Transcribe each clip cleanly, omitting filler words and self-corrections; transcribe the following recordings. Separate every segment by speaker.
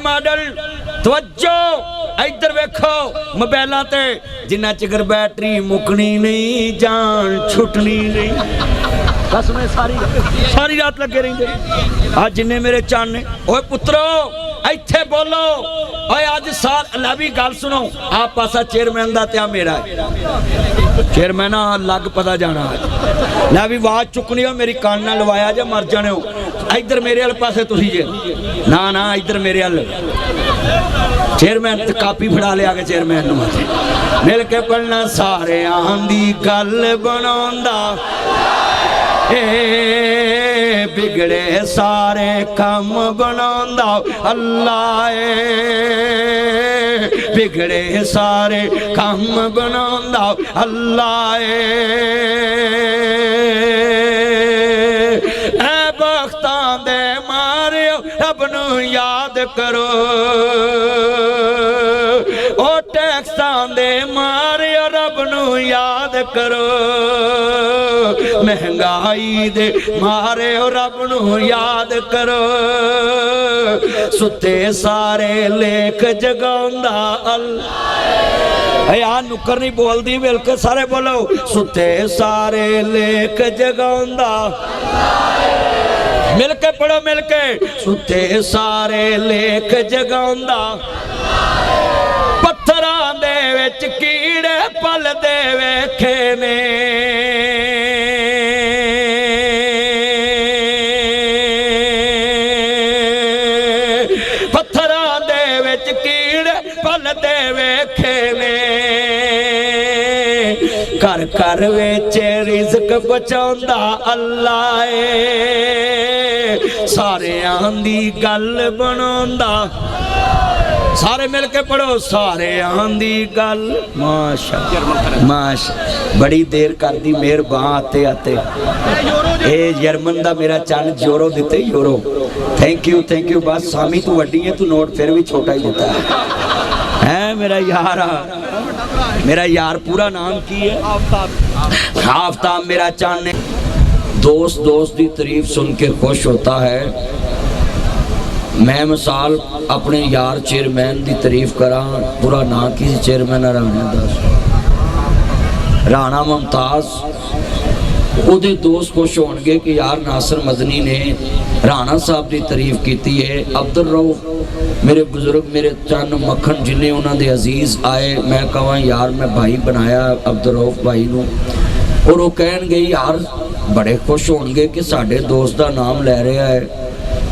Speaker 1: Model तवज्जो इधर वेखो मोबाइलों ते जिन्ना चिकर बैटरी मुकनी नहीं जान छुटनी नहीं बस मैं सारी रात लगे रहिंदे। आज जिन्ने मेरे चन ने ओए पुत्रो इत्थे बोलो ओए आज साल लै भी गल सुनो आप पासा चेयरमैन दा ते मेरा चेयरमैन लग पता जाना लै भी आवाज चुकनी हो मेरी कान नाल लवाया जे मर जाने हो। इधर मेरे वाले पासे तुसी जे ना ना इधर मेरे वाल चेयरमैन कापी फड़ा लिया के चेयरमैन मिल के पढ़ना सारे आंदी गल बनांदा बिगड़े सारे कम बनांदा अल्लाह बिगड़े सारे कम बनांदा अल्लाह बख्तां दे मारियो रब नू याद करो ओ टैक्सां दे मारियो रब नू याद करो महंगाई दे मारे रब नू याद करो सुते सारे लेख जगांदा अल्लाह यार नुक्कर नहीं बोलती मिलके सारे बोलो सुते सारे लेख जगांदा मिलके पढ़ो मिलके सुते सारे लेख जगांदा पत्थरां दे विच कीड़े पलदे वेखे ने पत्थरां दे विच कीड़े पलदे वेखे ने घर घर विच रिज़्क बचाउंदा अल्लाह सारे आंदी गल बनांदा सारे मिलके पढ़ो सारे आंदी गल माशा माशा बड़ी देर कर दी मेहरबान आते आते ए जर्मन दा मेरा चन यूरो दिते यूरो थैंक यू बस सामी तू वड्डी है तू नोट फिर भी छोटा ही देता है मेरा यार पूरा नाम की है आफ्ताब मेरा चन ने दोस्त की तारीफ सुन के खुश होता है। मैं मिसाल अपने यार चेयरमैन की तारीफ करा पूरा ना की चेयरमैन राणा मुमताज उहदे दोस्त खुश होणगे कि यार नासिर मदनी ने राणा साहब की तारीफ की है। अब्दुल रऊफ मेरे बुजुर्ग मेरे चन मक्खन जिन्हें उन्होंने अजीज़ आए मैं कहा यार मैं भाई बनाया अब्दुल रऊफ भाई नूं और वो कहणगे यार बड़े खुश होणगे कि साडे दोस्त का नाम लै रहा है।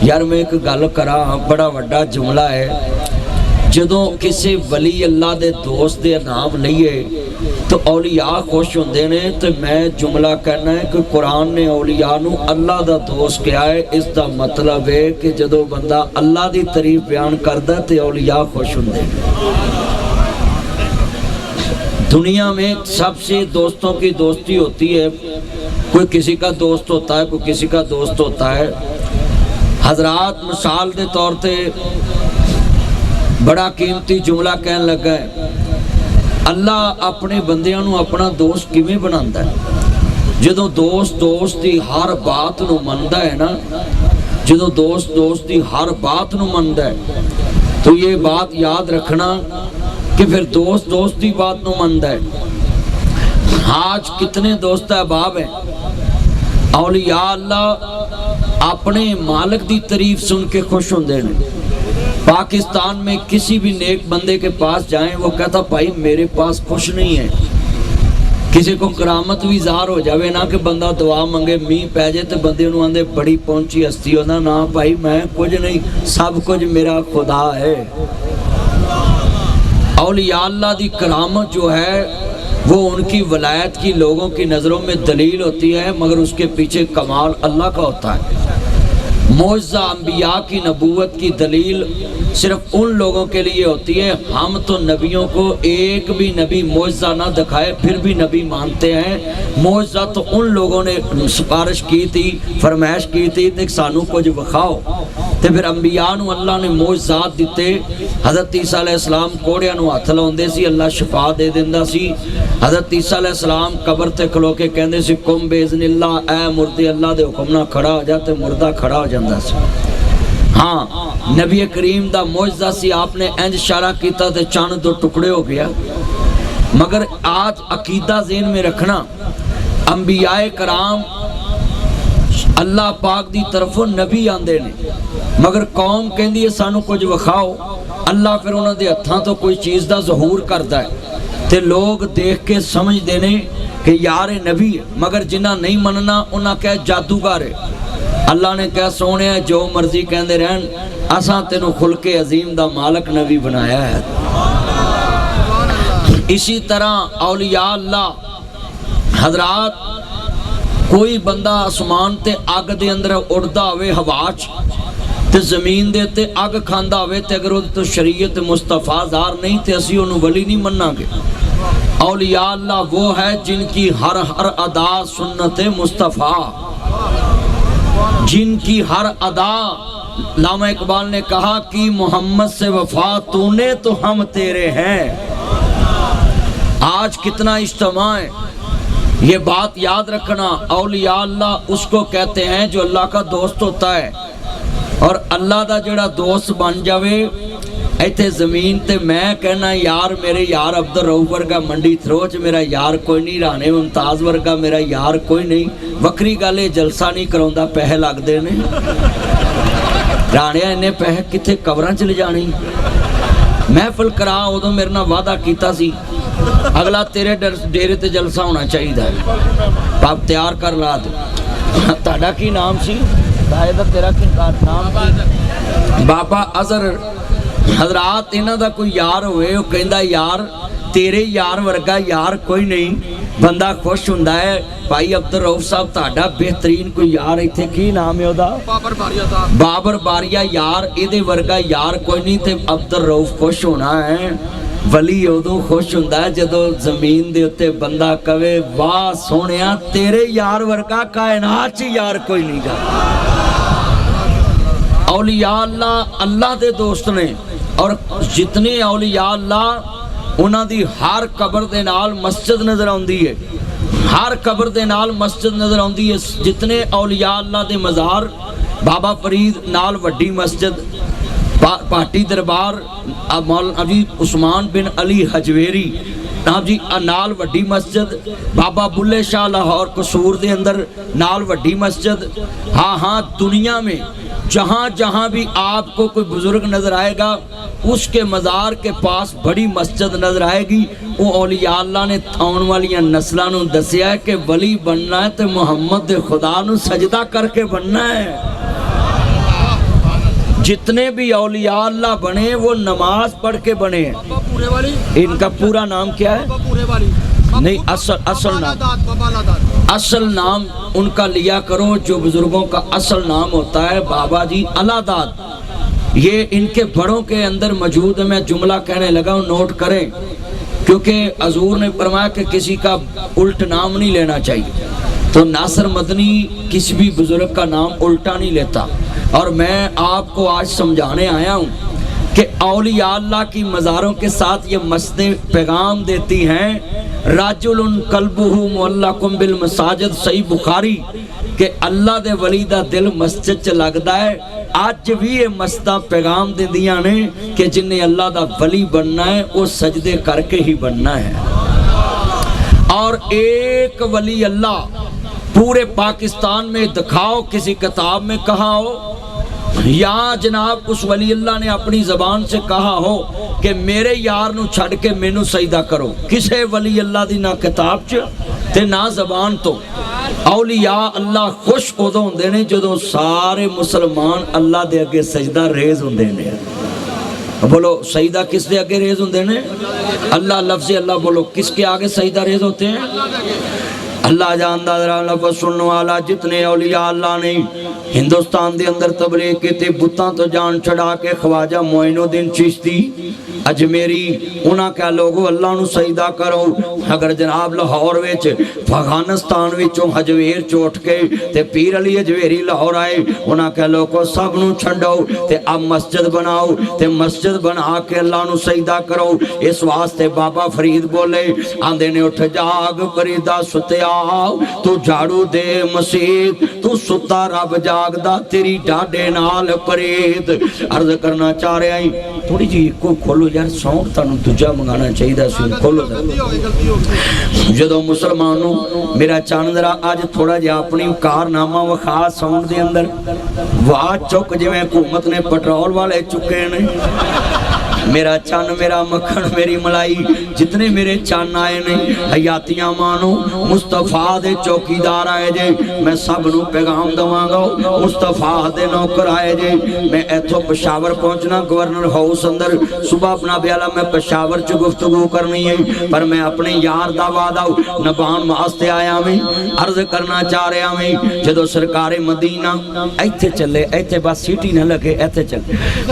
Speaker 1: यार मैं एक गल करा बड़ा वड्डा जुमला है जदों किसी वली अल्लाह दे दोस्त दे नाम लईए तो औलिया खुश होंदे ने तो मैं जुमला कहना है कि कुरान ने औलिया नूं अल्लाह दा दोस्त कहा है। इसका मतलब है कि जदों बंदा अल्लाह दी तारीफ बयान करदा तो औलिया खुश होंदे ने। दुनिया में सबसे दोस्तों की दोस्ती होती है कोई किसी का दोस्त होता है कोई किसी का दोस्त होता है। हजरात मिसाल के तौर पे बड़ा कीमती जुमला कहन लगा है अल्लाह अपने बंदियां नूं अपना दोस्त किवें बनांदा है जदों दोस्त की हर बात नूं मनदा है ना जदों दोस्त की हर बात नूं मनदा है तो ये बात याद रखना कि फिर दोस्त की बात नूं मनदा है। आज कितने दोस्त अहबाब हैं औलिया अल्लाह अपने मालिक की तारीफ सुन के खुश होंदे हैं। पाकिस्तान में किसी भी नेक बंदे के पास जाएं वो कहता भाई मेरे पास कुछ नहीं है। किसी को करामत भी ज़ाहिर हो जाए ना कि बंदा दुआ मंगे मीह पै जाए तो बंदे नूं आंदे बड़ी पहुंची हस्ती होना ना भाई मैं कुछ नहीं सब कुछ मेरा खुदा है। औलिया अल्लाह की करामत जो है वो उनकी वलायत की लोगों की नज़रों में दलील होती है मगर उसके पीछे कमाल अल्लाह का होता है। मौज़ा अंबिया की नबूवत की दलील सिर्फ उन लोगों के लिए होती है। हम तो नबियों को एक भी नबी मौज़ा ना दिखाए फिर भी नबी मानते हैं। मौज़ा तो उन लोगों ने सिफारिश की थी फरमाइश की थी कि सानू कुछ विखाओ तो फिर अंबिया नूं अल्लाह ने मौज़ात दिते। हज़रत ईसा अलैहिस्सलाम कोड़ियां नूं हथ लाउंदे सी अल्लाह शिफा दे दिंदा सी। हज़रत ईसा अलैहिस्सलाम कबर ते खलो के कहंदे सी कुम बेइज़्निल्लाह ऐ मुर्दे अल्लाह दे हुक्म नाल खड़ा हो जा ते मुर्दा खड़ा हो जांदा सी। हाँ नबी करीम दा मौजज़ा सी, आपने इंज इशारा किया तो चंद दो टुकड़े हो गया। मगर आज अकीदा ज़हन में रखना, अंबियाए कराम अल्लाह पाक दी तरफों नबी आंदे ने, मगर कौम कहती है सानू कुछ विखाओ। अल्लाह फिर उन्होंने दे हत्थां तो कोई चीज़ का ज़हूर करता है तो लोग देख के समझते हैं कि यार ये नबी है। मगर जिन्हें नहीं मनना उन्हें कह जादूगर है। अल्लाह ने कहा सोने जो मर्जी कहते रहन, असां तेनों खुल के अजीम दा मालक नबी बनाया है। इसी तरह औलिया अल्लाह हजरात, कोई बंदा आसमान ते अग दे अंदर उड़दा होवे हवा च ते जमीन दे ते अग खांदा होवे ते अगर उहदे तो शरीयत मुस्तफा ज़ार नहीं ते असीं उहनूं वली नहीं मन्नांगे। औलिया अल्लाह वो है जिनकी हर हर अदा सुन्नत मुस्तफा, जिनकी हर अदा। लामा इकबाल ने कहा कि मोहम्मद से वफा तूने तो हम तेरे हैं। आज कितना इज्तिमा है, ये बात याद रखना। औलिया अल्लाह उसको कहते हैं जो अल्लाह का दोस्त होता है, और अल्लाह का जोड़ा दोस्त बन जावे इतने जमीन ते मैं कहना यार मेरे यार अब्दुल रऊफ वर्गा मंडी थरोच मेरा यार कोई नहीं, राणे मुमताज वर्गा मेरा यार कोई नहीं। वक्री गल है जलसा नहीं कराउंदा, पैसे लगते ने। राणिया इन्ने पैसे कितने कबरां च ले जाने। महफिल करा उदों मेरे नाल वादा कीता सी, अगला तेरे डेरे ते जलसा होना चाहिए, पाप तैयार कर ला दे। ताड़ा की नाम सी तेरा की नाम सी? बाबा अजहर। हजरात इन्हां दा कोई यार होए वो कहंदा यार तेरे यार वर्गा यार कोई नहीं, बंदा खुश हुंदा है। भाई अब्दुल रऊफ साहब ताड़ा बेहतरीन कोई यार इत्थे की नाम है ओदा? बाबर बारिया यार, इहदे वर्गा यार कोई नहीं ते अब्दुल रऊफ खुश होना है। वली उदों खुश हुंदा है जदों जमीन दे उत्ते बंदा कवे वाह सोहणिया तेरे यार वर्गा कायनात च यार कोई नहीं गा। औलिया अल्लाह अल्लाह दे दोस्त ने, और जितने औलिया अल्लाह उन्हां दी हर कबर दे नाल मस्जिद नजर आउंदी है, हर कबर दे नाल मस्जिद नजर आउंदी है। जितने औलिया अल्लाह दे मज़ार, बाबा फरीद नाल वड्डी मस्जिद, पाटी दरबार मौलवी उस्मान बिन अली हजवेरी नाम जी नाल वड्डी मस्जिद, बाबा बुल्ले शाह लाहौर कसूर दे अंदर नाल वड्डी मस्जिद। हाँ हाँ दुनिया में जहाँ जहाँ भी आपको कोई बुजुर्ग नजर आएगा उसके मज़ार के पास बड़ी मस्जिद नजर आएगी। वो औलिया अल्लाह ने आने वाली नस्लों को दसिया है कि वली बनना है तो मुहम्मद दे खुदा नू सजदा करके बनना है। जितने भी औलिया अल्लाह बने वो नमाज पढ़ के बने हैं। इनका पूरा नाम क्या है? नहीं असल नाम उनका लिया करो जो बुजुर्गों का असल नाम होता है बाबा जी अलादाद। ये इनके बड़ों के अंदर मौजूद है। मैं जुमला कहने लगा हूँ, नोट करें, क्योंकि हजूर ने फरमाया कि किसी का उल्ट नाम नहीं लेना चाहिए। तो नासिर मदनी किसी भी बुजुर्ग का नाम उल्टा नहीं लेता। और मैं आपको आज समझाने आया हूँ कि औलिया अल्लाह की मज़ारों के साथ ये मस्जिदें पैगाम देती हैं। राजुलुन कल्बुहु मुअल्लकुम बिल मसाजिद, सही बुखारी, कि अल्लाह दे वली दा दिल मस्जिद च लगदा है। अज भी ये मस्जिदां पैगाम दिंदियां ने कि जिन्हें अल्लाह दा वली बनना है वो सजदे करके ही बनना है। और एक वली अल्लाह पूरे पाकिस्तान में दिखाओ, किसी किताब में कहा हो या जनाब उस वली अल्लाह ने अपनी जबान से कहा हो कि मेरे यार नू छड़ के मैनू सजदा करो। किसे वली अल्लाह दी ना किताब च ते ना जबान तो। औलिया अल्लाह खुश उदों हुंदे ने जदों सारे मुसलमान अल्लाह दे अगे सजदा रेज हुंदे ने। बोलो सजदा किस दे अगे रेज हुंदे ने? अल्लाह लफ्ज़ अल्लाह बोलो किसके आगे सजदा रेज होते हैं? अल्लाह जानदा जरा सुनने वाला। जितने औलिया अल्लाह ने हिंदुस्तान दे अंदर तबलीग की थी, बुतां तो जान छड़ा के ख्वाजा मोइनुद्दीन चिश्ती अजमेरी उन्हें क्या लोगो अल्लाह नू सजदा करो। अगर जनाब लाहौर विच अफगानिस्तान विचों हजवेर चोट के ते पीर अली हजवेरी लाहौर आए, उन्हें क्या लोगो सब नू छड्डो ते अब मस्जिद बनाओ ते मस्जिद बना के अल्लाह नू सजदा करो। इस वास्ते बाबा फरीद बोले आंदे ने उठ जाग फरीदा सुतिया तू झाड़ू दे मसीत, तू सुता रब जागदा, तेरी डाडे नाल परेत। अर्ज करना चाह रहा है थोड़ी जी को खोलो यार, सौंग तुहानू दूजा मंगाना चाहिए सी, खोलो। जदों मुसलमानों मेरा चांदरा अज थोड़ा जिहा अपनी कारनामा विखा साउंड दे अंदर, वाह चुक जिवें हुकूमत ने पेट्रोल वाले चुके ने। मेरा चन मेरा मक्खन मेरी मलाई, जितने मेरे चन आए ने हयातियां मानो मुस्तफा दे चौकीदार आए जे, मैं सब नू पैगाम दवांगा मुस्तफा दे नौकर आए जे। मैं इथों पेशावर पहुंचना गवर्नर हाउस अंदर, सुबह अपना ब्याला मैं पेशावर च गुफ्तगू करनी है, पर मैं अपने यार दा वादा नभाउण वास्ते आया मैं। अर्ज करना चाह रहा मैं जदों सरकारे मदीना इत्थे चले, इत्थे बस सीटी न लगे, इत्थे चल।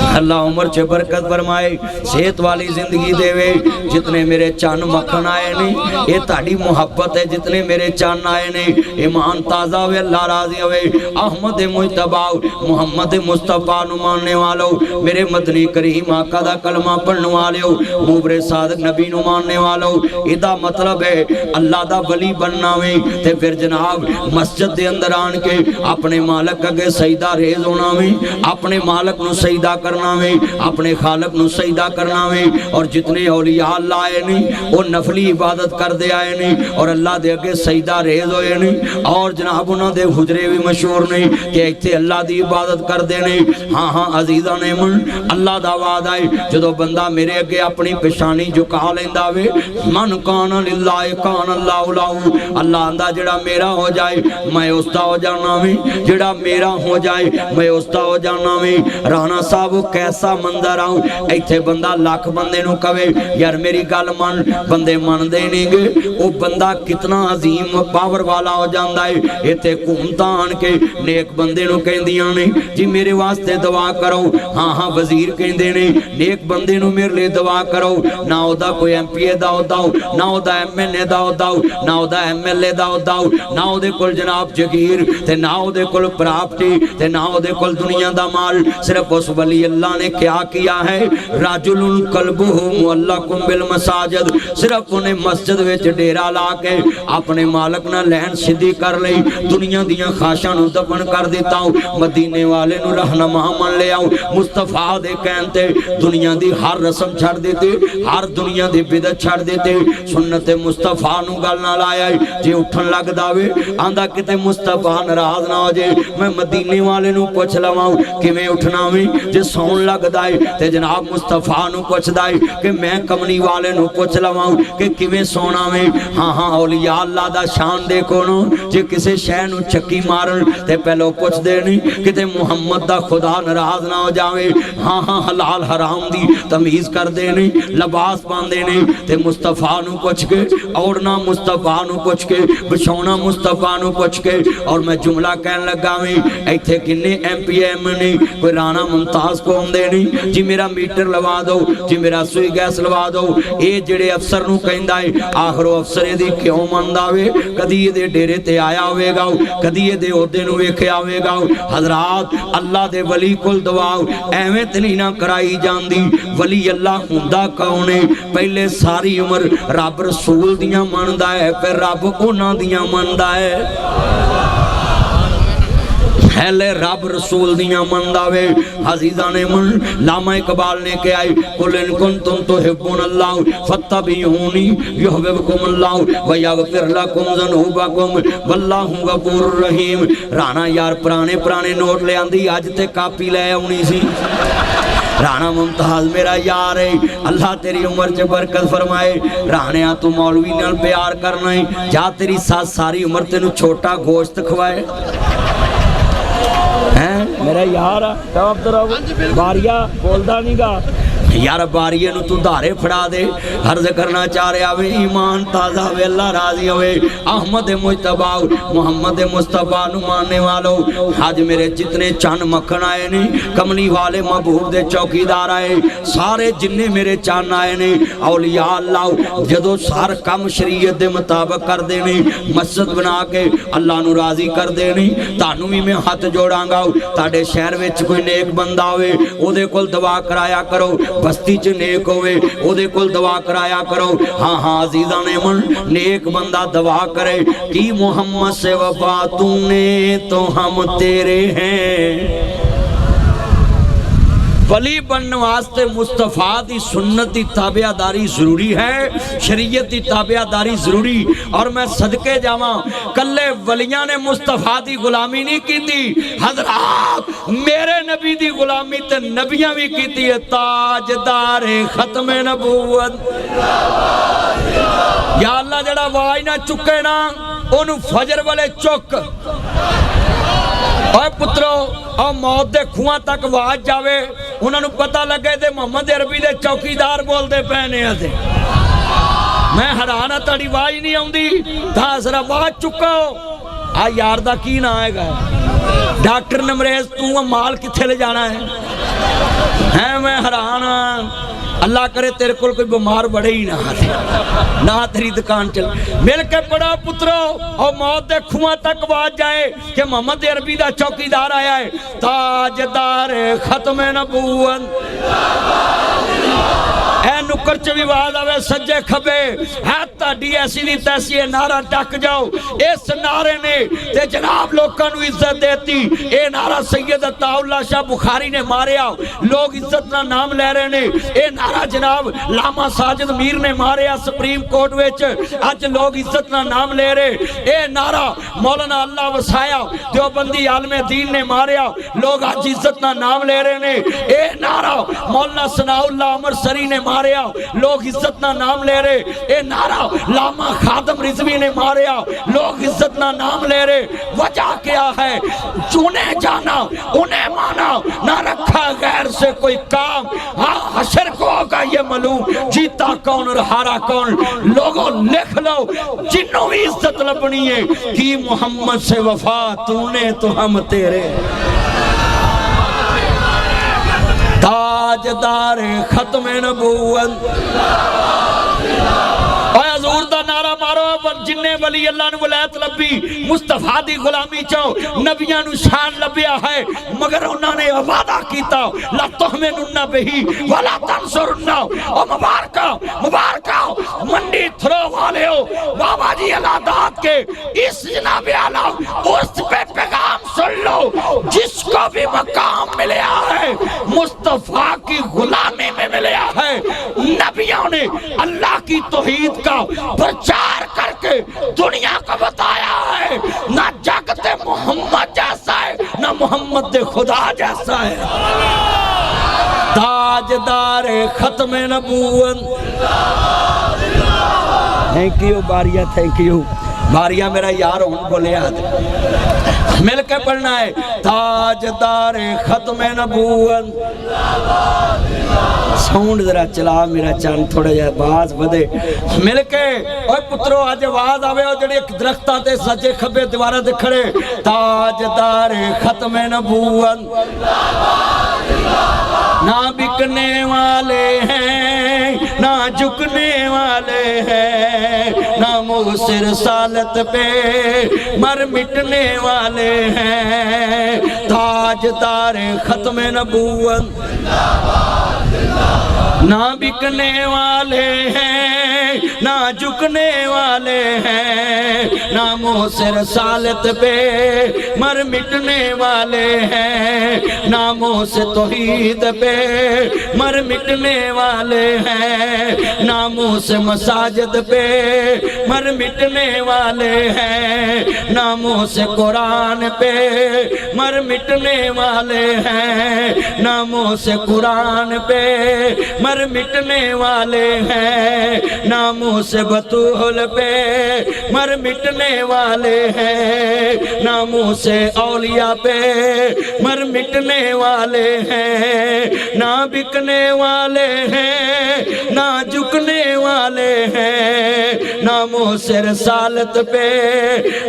Speaker 1: अल्लाह उम्र च बरकत फरमाए, सेहत वाली जिंदगी देवे। जितने मेरे चन मक्खन आए ने ये ताड़ी मुहब्बत है, जितने मेरे चन आए ने ईमान ताजा होवे, अल्लाह राजी होवे। अहमद मुजतबा मुहम्मद मुस्तफा नु मानने वालों, मेरे मदनी करीम आका दा कलमा पढ़ने वालों, मुबरे सादिक नबी नु मानने वालों, इदा मतलब है अल्लाह दा वली बनना वे ते फिर जनाब मस्जिद दे अंदर आन के अपने मालक अगे सजदा रेज होना वे, अपने मालक नु सजदा करना वे, अपने खालक नु सजदा करना वे। और जितने औलिया अल्लाह आए ने वो नफली इबादत करते आए ने और अल्लाह दे अगे सजदा रेज होए ने। और जनाब उन्हां दे हुजरे भी मशहूर ने कि इत्थे अल्लाह दी इबादत करते ने। हाँ हाँ अजीज़ां ने मन अल्लाह दा वादा है, जदों बंदा मेरे अगे अपनी पेशानी झुका लैंदा वे, मन कान लिल्लाह कान अल्लाह लहू, अल्लाह आंदा जेड़ा मेरा हो जाए मैं उसदा हो जाना वे, जेड़ा मेरा हो जाए मैं उसदा हो जाना वे। राणा साहब कैसा मंजर आऊं, इत्थे बंदा लाख बंदे नू कवे यार मेरी गल मन, बंदे मनदे नहीं गे, वो बंदा कितना अजीम पावर वाला हो जाता है। इत्थे हुकूमतां आन के नेक बंदे नू कहंदियां ने जी मेरे वास्ते दुआ करो, हाँ हाँ वजीर कहंदे ने नेक बंदे नू मेरे लिए दुआ करो, ना ओदा कोई MPA दा ओदा हो, ना ओदा MNA दा ओदा हो, ना ओदा MLA दा ओदा हो, ना ओदे कोल जनाब जगीर ते ना ओदे कोल प्रॉपर्टी ते ना ओदे कोल दुनिया दा माल, सिर्फ उस वली अल्लाह ने क्या किया है, राजुलुन कल्बुहु मुअल्लकुम बिल मसाजिद, सिर्फ उन्हें मस्जिद विच डेरा ला के अपने मालक नाल लैन सीधी कर लई, दुनिया दियां ख्वाहिशां नूं दफन कर दिता। मदीने वाले नूं रहनुमा मन लिया, मुस्तफा दे कहण ते दुनिया दी हर रस्म छड़ देते, हर दुनिया दी बिदत छड़ देते, सुन्नत मुस्तफा नूं गल नाल आया। जे उठन लगदा वे आंदा किते मुस्तफा नाराज ना हो जे, मैं मदीने वाले नूं पुछ लवां किवें उठना वे, जे सौण लगदा है ते जनाब मुस्तफा नूं पुछदा है कि मैं कमली वाले नूं पुछ लवां कि किवें सोना वे। हाँ हाँ औलिया अल्लाह दा शान देखो नो, जे किसे शह नूं चक्की मारन ते पहलो पुछदे नहीं किते मुहम्मद दा खुदा नाराज ना हो जावे। हाँ हाँ हलाल हराम दी तमीज करदे नहीं, लिबास पांदे नहीं ते मुस्तफा नूं पुछ के औड़ना मुस्तफा नूं पुछ के बिछाउणा मुस्तफा नूं पुछ के। और मैं जुमला कहन लगा वे इत्थे किन्ने MPA MNA कोई राणा मुमताज को आउंदे नहीं जी मेरा मीटर लवा दो जी मेरा सुई गैस लवा दो। ये जेड़े अफसर नूं कहंदा है आखिर अफसर इहदी क्यों मनदा वे, कदी इहदे डेरे ते आया होवेगा, कदी इहदे ओहदे नूं वेखिया होवेगा। हजरात अल्लाह दे वली कोल दुआ एवें ते नहीं ना कराई जांदी। वली अल्लाह हुंदा कौन है, पहले सारी उम्र रब रसूल दियां मनदा है, फिर रब उन्हां दियां मनदा है। पहले रब रसूल दियां मनदा वे। अजीज़ां ने मन लामा इकबाल ने कहा कुल इन कुंतुम तुहिब्बुनल्लाह फत्तबिऊनी युहिब्बुकुमुल्लाह व यगफिर लकुम ज़ुनूबकुम वल्लाहु गफूरुर रहीम। राणा यार पुराने पुराने नोट ले आंदी, अज ते कापी ले आउणी सी। राणा मुमताज मेरा यार है, अल्लाह तेरी उम्र च बरकत फरमाए। राणिया तू मौलवी नाल प्यार करना है, जा तेरी सास सारी उम्र तेनू छोटा गोश्त खवाए हैं मेरा यार बारिया बोलदा नहीं गा यार, बारिये नूं तू धारे फड़ा दे। अर्ज करना चाह रहा वे ईमान ताजा वे, अल्लाह राजी होवे। अहमद मुजतबा मुहम्मद मुस्तफा नूं मानने वालों, आज मेरे जितने चन मक्खन आए ने कमली वाले महबूब दे चौकीदार आए, सारे जिन्ने मेरे चन आए ने औलिया अल्लाह जदों सार कम शरीयत दे मुताबिक करदे ने, मस्जिद बना के अल्लाह नूं राजी करदे ने। तानूं भी मैं हथ जोड़ांगा, तुहाडे शहर विच कोई नेक बंदा होवे ओहदे कोल दुआ कराया करो। बस्ती च नेक होवे ओदे कोल दुआ कराया करो। हाँ हाँ अजीज़ां ने मन नेक बंदा दुआ करे कि मोहम्मद से वफा तूने तो हम तेरे हैं। वली बनने वास्ते मुस्तफा दी सुन्नत दी ताबियादारी जरूरी है, शरीयत दी ताबियादारी जरूरी। और मैं सदके जावां कल्ले वलियां ने मुस्तफा दी गुलामी नहीं की, हजरात मेरे नबी दी गुलामी ते नबियां भी की है। ताजदार खत्म नबूवत या अल्लाह जड़ा आवाज ना चुके ना ओनू फजर वाले चुक। और पुत्रो और मौत के खूह तक आवाज जावे उन्होंने पता लगे तो मोहम्मद अरबी के चौकीदार बोलते पे ने। मैं हैरान हाँ ताड़ी आवाज नहीं आती दसरा आवाज चुको। आ यार दा की ना है डॉक्टर नमरेज तू माल किथे ले जाना है मैं हैरान हाँ। अल्लाह करे तेरे को कोई बीमार बड़े ही ना तेरी दुकान चल मिल के पड़ा पुत्रो। और मौत के खूह तक आवाज जाए कि मोहम्मद अरबी का चौकीदार आया है। ताजदार खत्म नबूवत ऐ नुक्कर च भी आवाज आवे सज्जे खबे है ताड़ी ऐसी दी तैसी नारा टक जाओ। इस नारे ने ते जनाब लोगों को इज्जत देती। ये नारा सैयद अताउल्लाह शाह बुखारी ने मारिया, लोग इज्जत ना नाम ले रहे ने। ये नारा जनाब लामा साजिद मीर ने मारिया सुप्रीम कोर्ट विच, अज लोग इज्जत ना नाम ले रहे। ये नारा मौलाना अल्लाह वसाया देवबंदी आलमे दीन ने मारिया, लोग अज इज्जत ना नाम ले रहे ने। ये नारा मौलाना सनाउल्लाह अमरसरी ने मारिया, लोग इज्जत ना नाम ले रहे। ये नारा लामा खादम रिजवी ने मारिया, लोग इज्जत ना नाम ले रहे। वजह क्या है? चुने जाना उन्हें माना, ना रखा गैर से कोई काम। हाँ हशर को होगा ये मालूम जीता कौन और हारा कौन। लोगों लिख लो जिन्हों भी इज्जत लबनी है कि मोहम्मद से वफा तूने तो हम तेरे। ताजदार खत्म नबूवत हजूर दा नारा मारो। जिन्ने वली अल्लाह ने वलायत लभी मुस्तफा दी गुलामी चो नबियां नु शान लभ्या है, मगर उन्होंने वादा कीता ला तुहमिनुन्ना बिही वला तंसुरुन्ना। ओ मुबारका मुबारका मंडी थ्रो वाले हो बाबा जी अलादात के इस जनाब आला उस पे पैगाम सुन लो जिसको भी मकाम मिला है मुस्तफा की गुलामी में मिला है। नबियों ने अल्लाह की तौहीद का प्रचार करके दुनिया को बताया है। ना जगते मोहम्मद जैसा है ना मोहम्मद दे खुदा जैसा है। ताजदार खत्म नबूवत। Thank you Baria, thank you Baria मेरा यार हूं बोले मिल के पढ़ना है। ताजदार खत्म नबूवत। साउंड जरा चला मेरा चंद थोड़ा जा आवाज बदे मिल के। और पुत्रो अज आवाज आवे जेडे दरख्तां ते सज्जे खब्बे दीवारां ते खड़े। ताजदार खत्म नबूवत। ना बिकने वाले हैं ना झुकने वाले हैं, ना मुसिर सालत पे मर मिटने वाले हैं। ताजदार खत्म नबूवत। ना बिकने वाले हैं ना झुकने वाले हैं, ना मुसिर सालत पे मर मिटने वाले हैं, ना मुझसे तौहीद पे मर मिटने वाले हैं, ना मुझसे मसाजिद पे मर मिटने वाले हैं, ना मुझसे कुरान पे मर मिटने वाले हैं, ना मुझसे कुरान पे मर मिटने वाले हैं, ना मुझसे बतूल पे मर मिटने वाले हैं, ना मुझसे औलिया पे मर मिटने वाले हैं, ना बिकने वाले हैं ना झुकने वाले हैं, ना मुझसे रसालत पे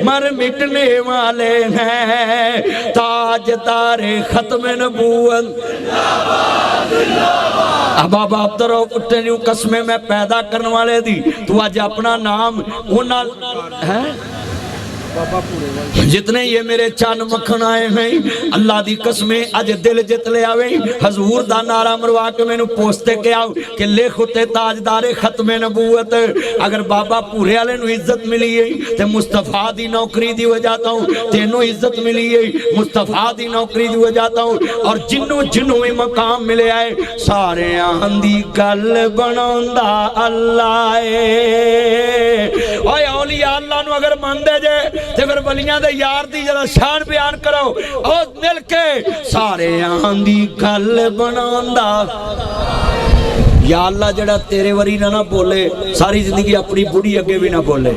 Speaker 1: मर मिटने वाले हैं। ताजदारे खत्म नबूवत। अब बाबा अब्दुल पुट्टे न्यू कसमें मैं पैदा करने वाले दी तू अज अपना नाम है जितने ये मेरे चन मक्खन आए हैं अल्लाह दी कसमें अज दिल जित लिया वे हजूर दा नारा मरवा के मैनू पोस्ते के आओ कि लिख उत्ते ताजदारे खत्मे नबूवत। अगर बाबा पूरे वाले नू इज्जत मिली है ते मुस्तफा दी नौकरी दी वजह तो तेनू इज्जत मिली है मुस्तफा दी नौकरी दी वजह तो और जिन्नू जिन्नू भी मकाम मिले आए सारे दी गल बनांदा अल्लाह है। ओए औलिया अल्लाह नू अगर मनदे जे ते फिर वलियां दे यार दी जरा शान बयान करो और मिल के सारे दी गल बनांदा। या अल्लाह जड़ा तेरे वरी ना बोले सारी जिंदगी अपनी बुढ़ी अगे भी ना बोले।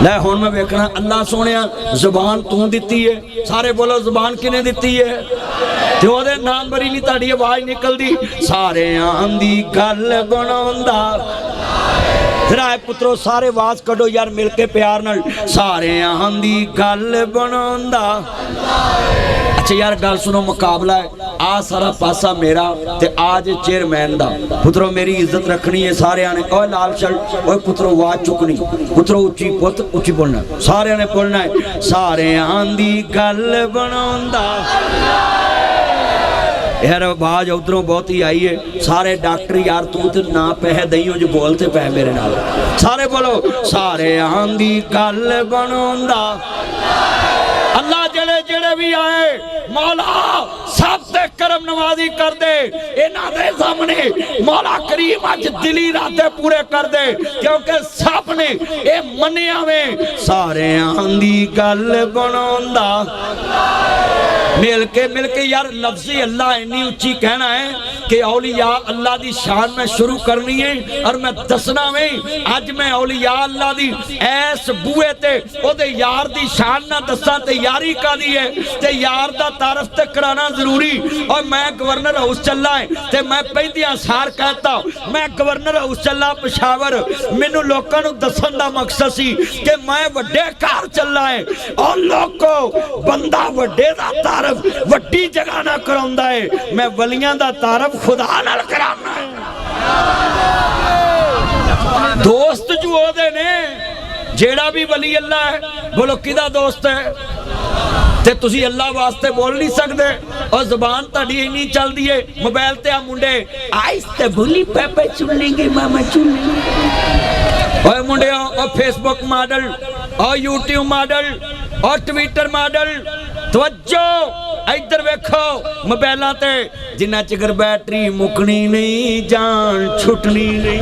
Speaker 1: लै हुण मैं वेखना अल्लाह सोने जुबान तू दिती है सारे बोलो जुबान किने दिती है ते ओदे नाम बरी नहीं ताड़ी आवाज निकलदी सारे दी गल बनांदा। जरा पुत्रो सारे आवाज कढो यार मिल के प्यार नाल सारे दी गल बनांदा। अच्छा यार गल सुनो मुकाबला है आ सारा पासा मेरा ते आज चेयरमैन दा पुत्रो मेरी इज्जत रखनी है सारे ने। ओए लाल शर्ट ओए पुत्रो आवाज चुकनी पुत्रो उच्ची पुत उच्ची बोलना सारे ने बोलना है सारे दी गल बनांदा। यार आवाज उधरों बहुत ही आई है सारे डॉक्टर यार तू तो ना पैसे दई जो बोलते पै मेरे नाल सारे बोलो सारे दी गल बनांदा। अल्लाह जड़े जड़े भी आए मौला सब ते करम नवाजी कर दे इन्हां दे सामने मौला करीम अज दिली इरादे पूरे कर दे क्योंकि सब ने ये मन्निया वे सारे दी गल बनांदा। मिल के यार लफ्ज़ी अल्लाह इन्नी उच्ची कहना है कि औलिया अल्लाह दी शान में शुरू करनी है और मैं दसना वे अज मैं औलिया अल्लाह दी ऐस बूए ते ओदे यार दी शान ना दसा ते यारी कादी है ते यार दा तारफ ते कराना जरूरी। और मैं गवर्नर हाउस चला है ते मैं पहलियां सार कहता मैं गवर्नर हाउस चला पेशावर मैनू लोकां नू दसन दा मकसद सी कि मैं वड्डे घर चला है और लोको बंदा वड्डे दा तारफ वड्डी जगह ना करांदा है मैं वलियां दा तारफ खुदा नाल कराना है। दोस्त जो ओदे ने जेड़ा भी वली अल्लाह है बोलो किदा दोस्त है ते तुसी अल्लाह वास्ते बोल नहीं सकते और जुबान ताड़ी इन्नी चलदी है मोबाइल ते आ मुंडे आइस ते भूली पेपे चुनेंगे मामा चुनेंगे ओए मुंडे और फेसबुक मॉडल और यूट्यूब मॉडल और ट्विटर मॉडल तवज्जो इधर वेखो मोबाइलों ते जिन्ना चिकर बैटरी मुकनी नहीं जान छुटनी नहीं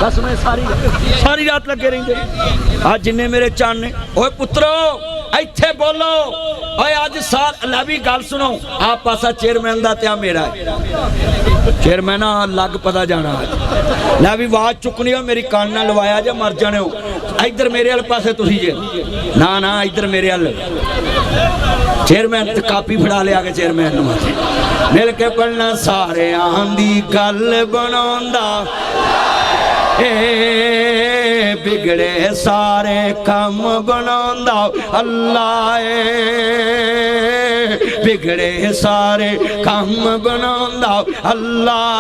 Speaker 1: बस मैं सारी रात लगे रहेंगे। आज जिन्ने मेरे चन ने ओए पुत्रो इत्थे बोलो ओए आज साल अल्लाह भी गल सुनो आप पासा चेयरमैन दा त्या मेरा है चेयरमैन लग पता जाना लै भी आवाज चुकनी हो मेरी कान ना लवाया जे मर जाने हो इधर मेरे वाले पासे तुसी जे ना इधर मेरे वाल चेयरमैन ते कापी फड़ा लिया के चेयरमैन नूं मिल के पढ़ना सारे दी गल बनांदा। बिगड़े सारे कम बनांदा अल्लाह बिगड़े सारे कम बनांदा अल्लाह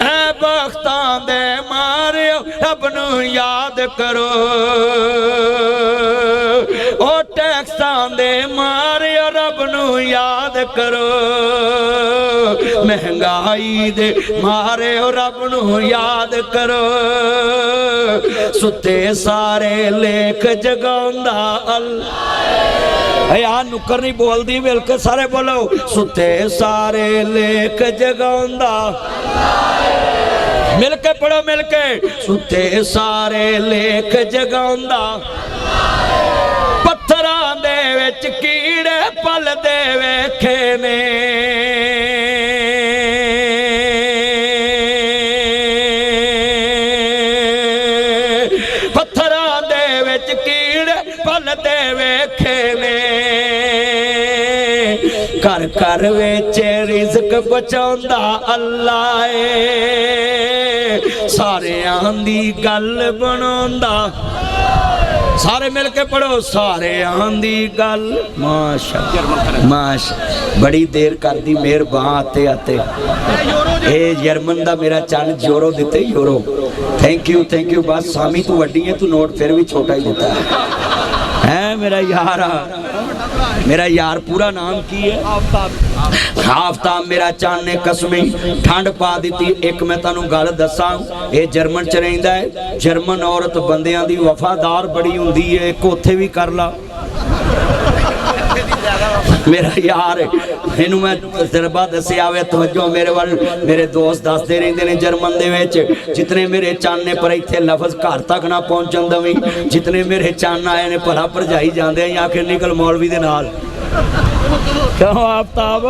Speaker 1: ऐ बख्तां दे मारियो रब नूं याद करो ओ टैक्सां दे मारियो रब नूं याद करो महंगाई दे मारे रब नूं याद करो सुते सारे लेख जगांदा अल्लाह। यार नुक्कर नहीं बोलती मिल के सारे बोलो सुते सारे लेख जगांदा मिल के पढ़ो मिल के सुते सारे लेख जगांदा। पत्थरां दे विच कीड़े पलदे वेखे ने कर कर वेच रिज़्क बचांदा अल्लाह सारियां दी गल बनांदा। सारे मिल के पढ़ो, सारियां दी गल। माशा माशा, बड़ी देर कर दी मेहरबान आते आते। ए जर्मन दा मेरा चंद यूरो दिते, यूरो। Thank you. बस सामी तू वड्डी है, तू नोट फिर भी छोटा ही देता है मेरा यार। मेरा यार पूरा नाम की है? आफ्ताब मेरा चांद ने कसमें ठंड पा दी। एक मैं तुहानू गल दसा, ये जर्मन च रहिंदा है। जर्मन औरत बंदियां दी वफादार बड़ी हुंदी है, एक उत्थे भी कर ला। मेरा यार इनू मैं तजर्बा दसिया वे, तवज्जो मेरे वाल। मेरे दोस्त दसदे रहिंदे ने जर्मन दे विच, जितने मेरे चंद ने, पर इत्थे लफज घर तक ना पहुंचन दवी। जितने मेरे चंद आए ने भला भरजाई जांदे आखिर निकल मौलवी दे नाल। क्यों आफ्ताब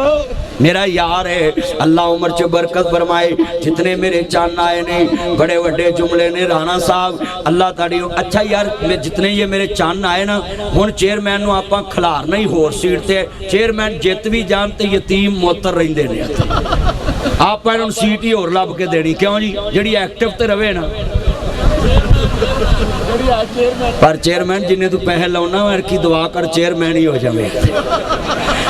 Speaker 1: मेरा यार है, अल्लाह उम्र च बरकत फरमाए। जितने मेरे चंद आए ने, बड़े वड्डे जुमले ने राणा साहब, अल्लाह ताड़ी। अच्छा यार, जितने ये मेरे चंद आए ना, हुण चेयरमैन नूं आपां खिलारना ही होर सीट ते। चेयरमैन जित भी जान ते यतीम मोतर रहिंदे ने। आपां इन्हां नूं सीट ही होर लभ के देनी, क्यों जी, जिहड़ी एक्टिव ते रवे ना। पर चेयरमैन जिन्हें तू पैसे लाउना की दुआ कर, चेयरमैन ही हो जाए।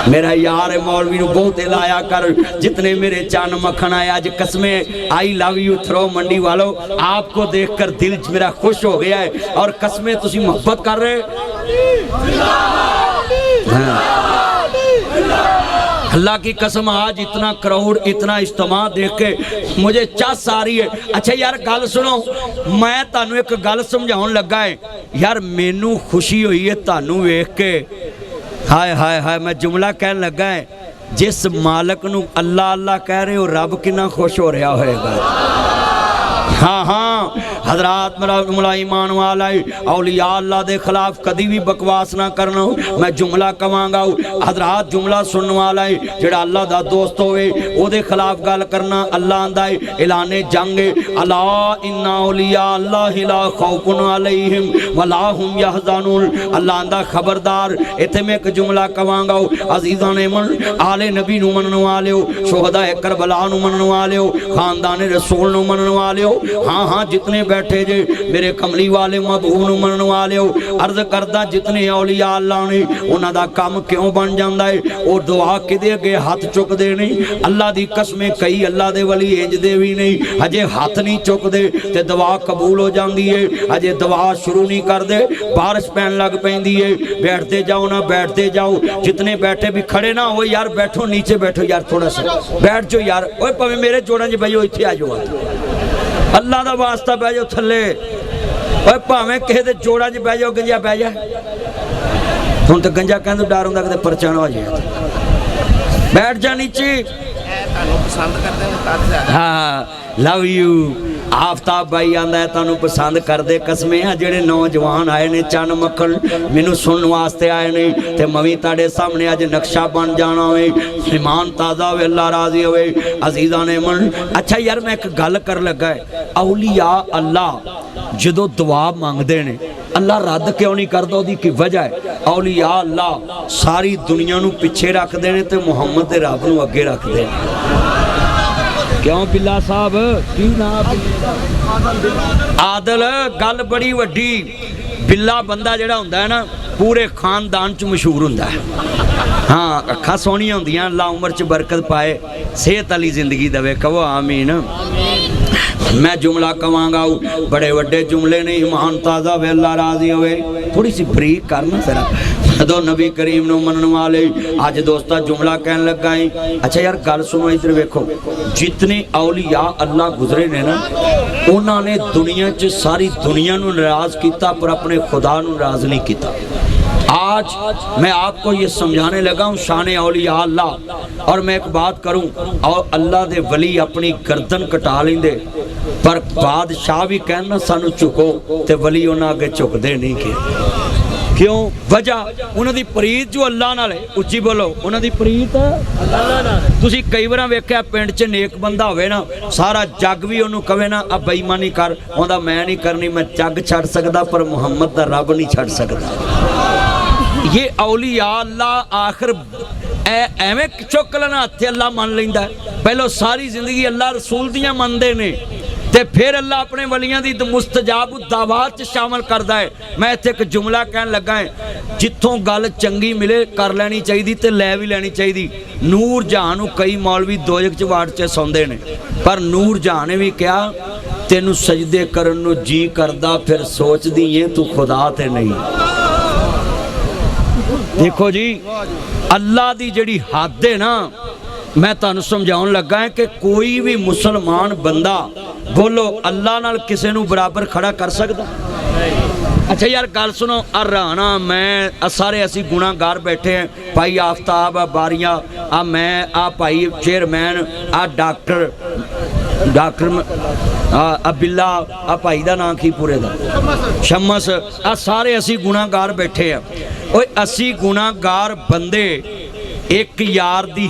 Speaker 1: मेरा यार मौलवी नूं बहुत लाया कर। जितने मेरे चन मक्खन आए, आज कसमें आई लव यू थ्रो मंडी वालों, आपको देखकर दिल मेरा खुश हो गया है। और कसमें तुसी मोहब्बत कर रहे। अल्लाह की कसम, आज इतना क्राउड, इतना इज्तिमा देख के मुझे चस आ रही है। अच्छा यार गल सुनो, मैं तुहानू एक गल समझाउण लगा है यार। मैनू खुशी हुई है तुहानू वेख के। हाय हाय हाय, मैं जुमला कहन लगा है, जिस मालक नू अल्लाह अल्लाह कह रहे हो, रब कितना खुश हो रहा होएगा। हाँ हाँ हजरात, मेरा ईमान वाला औलिया अल्लाह के खिलाफ कभी भी बकवास ना करना। मैं जुमला कवांगा, हजरात जुमला सुनने वाला है जेड़ा अल्लाह दा दोस्त होवे ओदे खिलाफ गल करना। अल्लाह आंदा है ऐलाने जंग, अला इन्ना औलिया अल्लाह ला खौफुन अलैहिम वला हुम यहज़नून। अल्लाह आंदा खबरदार। इत्थे मैं एक जुमला कवांगा, अजीज़ां ने मन आले नबी नू मनन वाले, शोहदा करबला नू मनन वाले, खानदान रसूल नू मनन वाले। हाँ हाँ जितने बैठे जे मेरे कमली वाले महबूब नू मनन वाले हो, अर्ज करदा जितने औलिया अल्लाह ने उन्हां दा काम क्यों बन जांदा है। वो दुआ किदे अगे हाथ चुकदे नहीं। अल्लाह दी कसमें कई अल्लाह दे वली इंज दे भी नहीं, अजे हाथ नहीं चुकदे ते दुआ कबूल हो जांदी है। अजे दुआ शुरू नहीं करदे बारिश पैन लग पैंदी है। बैठते जाओ ना, बैठते जाओ। जितने बैठे भी खड़े ना हो यार, बैठो नीचे बैठो यार, थोड़ा सा बैठ जाओ यार। ओए भावें मेरे जोड़ां 'च बैठो, इत्थे आ जाओ, अल्लाह दा वास्ता बह जाओ थले। भावें किसी के जोड़ा च बह जाओ, गंजा बह जा। हुण तो गंजा कहने डर होंदा कि परचाना हो जाए, बैठ जा नीचे। हाँ लव यू। आफ्ताब भाई आंदा है तुहानू पसंद करदे कसमें आ। जेड़े नौजवान आए ने चन मक्खन मैनू सुनने वास्ते आए ने, ते मवी ताड़े सामने अज नक्शा बन जाना वे। ईमान ताज़ा होवे, अल्लाह राजी होवे। अजीज़ां ने मन। अच्छा यार मैं एक गल कर लगा है, औलिया अल्लाह जदों दुआ मंगदे ने अल्लाह रद्द क्यों नहीं करदा? ओदी की वजह है, औलिया अल्लाह सारी दुनिया नू पिछे रखदे ने ते मुहम्मद दे रब नू अगे रखदे ने। क्यों बिल्ला साहब की नाम? आदल गल बड़ी वड्डी। बिल्ला बंदा जेड़ा हुंदा है ना, पूरे खानदान च मशहूर हुंदा है। हाँ अखा सोहणियां हुंदियां, अल्लाह उम्र च बरकत पाए, सेहत वाली जिंदगी देवे, कहो आमीन। मैं जुमला कवांगा, बड़े वड्डे जुमले ने, ईमान ताज़ा वे, अल्लाह राजी होवे। थोड़ी सी बरीक करना जरा। जदों नबी करीम नू मनन वाले अज दोस्ता जुमला कहन लगा है। अच्छा यार गल सुनो, इधर वेखो, जितने औलिया अल्लाह गुजरे ने ना, उन्होंने दुनिया च सारी दुनिया नू नाराज किया, पर अपने खुदा नू नाराज नहीं किया। आज मैं आपको ये समझाने लगा हूँ शान औलिया अल्लाह। और मैं एक बात करूँ, और अल्लाह दे वली अपनी गर्दन कटा लेंदे, पर बादशाह भी कहना सानू झुको, ते वली उन्हां अगे झुकदे नहीं के। क्यों? वजह उन्हां दी प्रीत जो अल्लाह नाल है। उच्ची बोलो, उन्हां दी प्रीत अल्लाह नाल। तुसीं कई बार वेख्या पिंड च नेक बंदा होवे ना, सारा जग भी उन्होंने कहे ना अब बेईमानी कर, आंदा मैं नहीं करनी, मैं जग छड़ सकदा पर मुहम्मद दा रब नहीं छड़ सकदा। ये औलिया अल्लाह आखिर एवें चुक लेना हथे अल्लाह मन लैंदा। पहलो सारी जिंदगी अल्लाह रसूल दियां मनदे ने, ते फिर अल्लाह अपने वलियां दी मुस्तजाब दावात च शामिल करता है। मैं इत्थे एक जुमला कहन लगा है, जिथों गल चंगी मिले कर लैनी चाहिए ते लै भी लैनी चाहिए। नूर जहां नूं कई मौलवी दोजख च वाड़ च सौंदे ने, पर नूर जहां ने भी कहा तेनू सजदे करन नूं जी करदा, फिर सोचदी है तू खुदा ते नहीं। देखो जी अल्लाह दी जिहड़ी हद है ना, मैं तुहानू समझाउण लगा है कि कोई भी मुसलमान बंदा बोलो अल्लाह नाल किसे नू बराबर खड़ा कर सकदा? अच्छा यार गल सुनो, राणा मैं सारे असी गुनाहगार बैठे हैं, भाई आफ्ताब आ बारियां आ मैं आ भाई चेयरमैन आ डॉक्टर आ बिल्ला आ भाई दा नाम की पूरे दा शमस, आ सारे असी गुनाहगार बैठे हैं। ओए असी गुनाहगार बंदे एक यार दी